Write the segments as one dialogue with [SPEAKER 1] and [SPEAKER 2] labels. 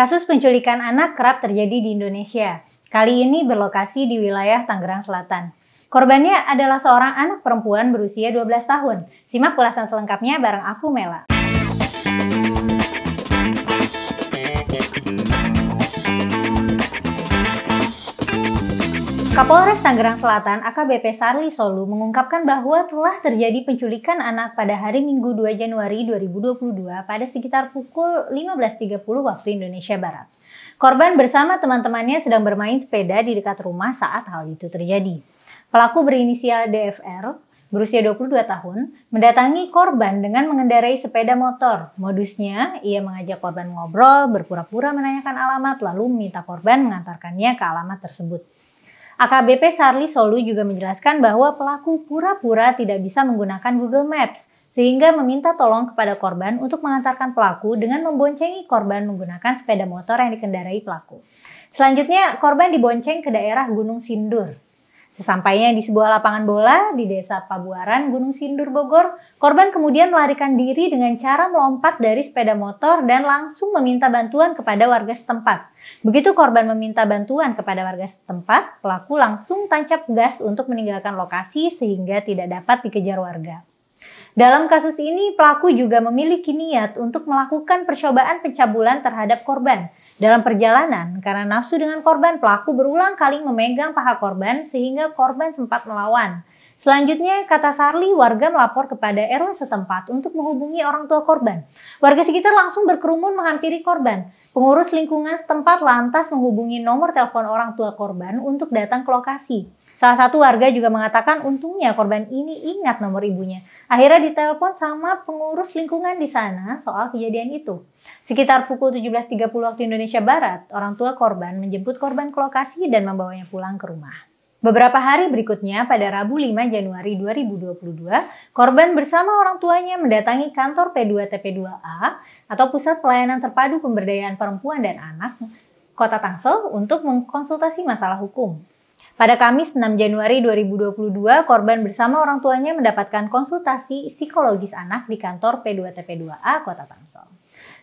[SPEAKER 1] Kasus penculikan anak kerap terjadi di Indonesia. Kali ini berlokasi di wilayah Tangerang Selatan. Korbannya adalah seorang anak perempuan berusia 12 tahun. Simak ulasan selengkapnya bareng aku, Mela. Kapolres Tangerang Selatan AKBP Sarli Solu mengungkapkan bahwa telah terjadi penculikan anak pada hari Minggu 2 Januari 2022 pada sekitar pukul 15.30 waktu Indonesia Barat. Korban bersama teman-temannya sedang bermain sepeda di dekat rumah saat hal itu terjadi. Pelaku berinisial DFR, berusia 22 tahun, mendatangi korban dengan mengendarai sepeda motor. Modusnya, ia mengajak korban ngobrol, berpura-pura menanyakan alamat, lalu meminta korban mengantarkannya ke alamat tersebut. AKBP Sarli Solu juga menjelaskan bahwa pelaku pura-pura tidak bisa menggunakan Google Maps, sehingga meminta tolong kepada korban untuk mengantarkan pelaku dengan memboncengi korban menggunakan sepeda motor yang dikendarai pelaku. Selanjutnya, korban dibonceng ke daerah Gunung Sindur. Sesampainya di sebuah lapangan bola di Desa Pabuaran, Gunung Sindur, Bogor, korban kemudian melarikan diri dengan cara melompat dari sepeda motor dan langsung meminta bantuan kepada warga setempat. Begitu korban meminta bantuan kepada warga setempat, pelaku langsung tancap gas untuk meninggalkan lokasi sehingga tidak dapat dikejar warga. Dalam kasus ini, pelaku juga memiliki niat untuk melakukan percobaan pencabulan terhadap korban. Dalam perjalanan, karena nafsu dengan korban, pelaku berulang kali memegang paha korban sehingga korban sempat melawan. Selanjutnya, kata Sarli, warga melapor kepada RW setempat untuk menghubungi orang tua korban. Warga sekitar langsung berkerumun menghampiri korban. Pengurus lingkungan setempat lantas menghubungi nomor telepon orang tua korban untuk datang ke lokasi. Salah satu warga juga mengatakan untungnya korban ini ingat nomor ibunya. Akhirnya ditelepon sama pengurus lingkungan di sana soal kejadian itu. Sekitar pukul 17.30 waktu Indonesia Barat, orang tua korban menjemput korban ke lokasi dan membawanya pulang ke rumah. Beberapa hari berikutnya, pada Rabu 5 Januari 2022, korban bersama orang tuanya mendatangi kantor P2TP2A atau Pusat Pelayanan Terpadu Pemberdayaan Perempuan dan Anak, Kota Tangsel untuk mengkonsultasi masalah hukum. Pada Kamis 6 Januari 2022, korban bersama orang tuanya mendapatkan konsultasi psikologis anak di kantor P2TP2A Kota Tangsel.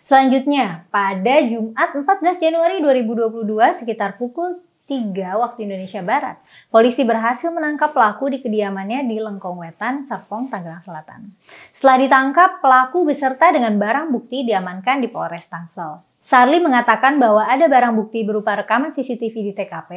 [SPEAKER 1] Selanjutnya, pada Jumat 14 Januari 2022 sekitar pukul 3 waktu Indonesia Barat, polisi berhasil menangkap pelaku di kediamannya di Lengkong Wetan, Serpong, Tangerang Selatan. Setelah ditangkap, pelaku beserta dengan barang bukti diamankan di Polres Tangsel. Sarli mengatakan bahwa ada barang bukti berupa rekaman CCTV di TKP,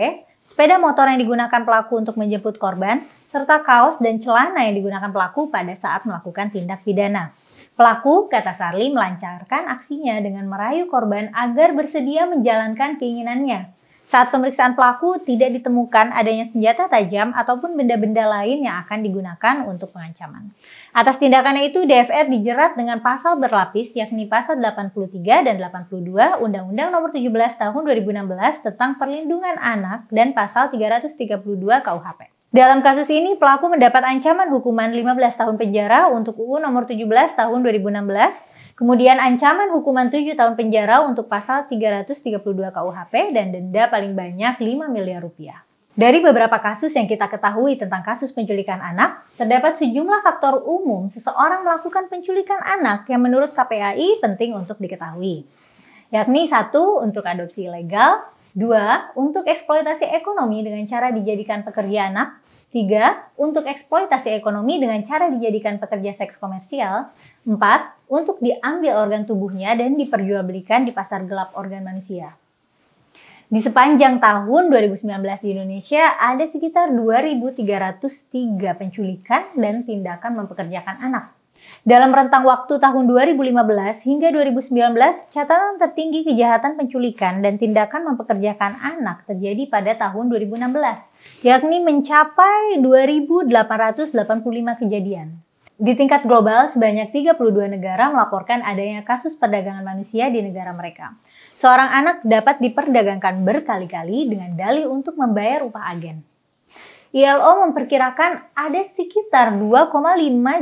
[SPEAKER 1] sepeda motor yang digunakan pelaku untuk menjemput korban, serta kaos dan celana yang digunakan pelaku pada saat melakukan tindak pidana. Pelaku, kata Sarli, melancarkan aksinya dengan merayu korban agar bersedia menjalankan keinginannya. Saat pemeriksaan pelaku, tidak ditemukan adanya senjata tajam ataupun benda-benda lain yang akan digunakan untuk pengancaman. Atas tindakannya itu, DFR dijerat dengan pasal berlapis, yakni pasal 83 dan 82 Undang-Undang Nomor 17 Tahun 2016 tentang Perlindungan Anak dan pasal 332 KUHP. Dalam kasus ini, pelaku mendapat ancaman hukuman 15 tahun penjara untuk UU Nomor 17 Tahun 2016, kemudian ancaman hukuman 7 tahun penjara untuk pasal 332 KUHP dan denda paling banyak 5 miliar rupiah. Dari beberapa kasus yang kita ketahui tentang kasus penculikan anak, terdapat sejumlah faktor umum seseorang melakukan penculikan anak yang menurut KPAI penting untuk diketahui. Yakni 1. Untuk adopsi ilegal, 2. Untuk eksploitasi ekonomi dengan cara dijadikan pekerja anak, 3. Untuk eksploitasi ekonomi dengan cara dijadikan pekerja seks komersial, 4. Untuk diambil organ tubuhnya dan diperjualbelikan di pasar gelap organ manusia. Di sepanjang tahun 2019 di Indonesia, ada sekitar 2.303 penculikan dan tindakan mempekerjakan anak. Dalam rentang waktu tahun 2015 hingga 2019, catatan tertinggi kejahatan penculikan dan tindakan mempekerjakan anak terjadi pada tahun 2016, yakni mencapai 2.885 kejadian. Di tingkat global, sebanyak 32 negara melaporkan adanya kasus perdagangan manusia di negara mereka. Seorang anak dapat diperdagangkan berkali-kali dengan dalih untuk membayar upah agen. ILO memperkirakan ada sekitar 2,5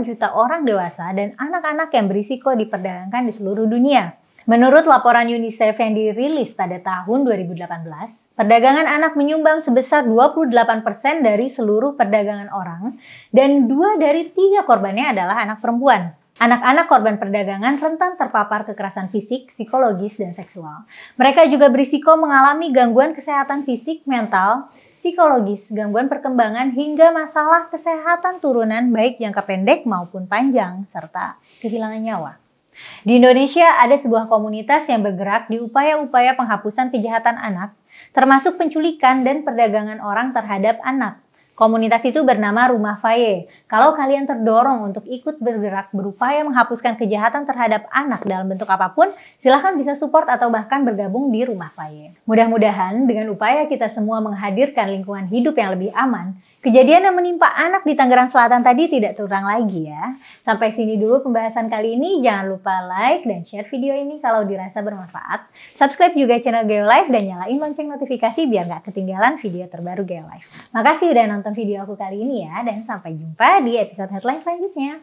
[SPEAKER 1] juta orang dewasa dan anak-anak yang berisiko diperdagangkan di seluruh dunia. Menurut laporan UNICEF yang dirilis pada tahun 2018, perdagangan anak menyumbang sebesar 28% dari seluruh perdagangan orang dan 2 dari 3 korbannya adalah anak perempuan. Anak-anak korban perdagangan rentan terpapar kekerasan fisik, psikologis, dan seksual. Mereka juga berisiko mengalami gangguan kesehatan fisik, mental, psikologis, gangguan perkembangan, hingga masalah kesehatan turunan baik jangka pendek maupun panjang, serta kehilangan nyawa. Di Indonesia ada sebuah komunitas yang bergerak di upaya-upaya penghapusan kejahatan anak, termasuk penculikan dan perdagangan orang terhadap anak. Komunitas itu bernama Rumah Faye. Kalau kalian terdorong untuk ikut bergerak berupaya menghapuskan kejahatan terhadap anak dalam bentuk apapun, silahkan bisa support atau bahkan bergabung di Rumah Faye. Mudah-mudahan dengan upaya kita semua menghadirkan lingkungan hidup yang lebih aman, kejadian yang menimpa anak di Tangerang Selatan tadi tidak terulang lagi ya. Sampai sini dulu pembahasan kali ini. Jangan lupa like dan share video ini kalau dirasa bermanfaat. Subscribe juga channel Geolife dan nyalain lonceng notifikasi biar nggak ketinggalan video terbaru Geolife. Makasih udah nonton video aku kali ini ya, dan sampai jumpa di episode headline selanjutnya.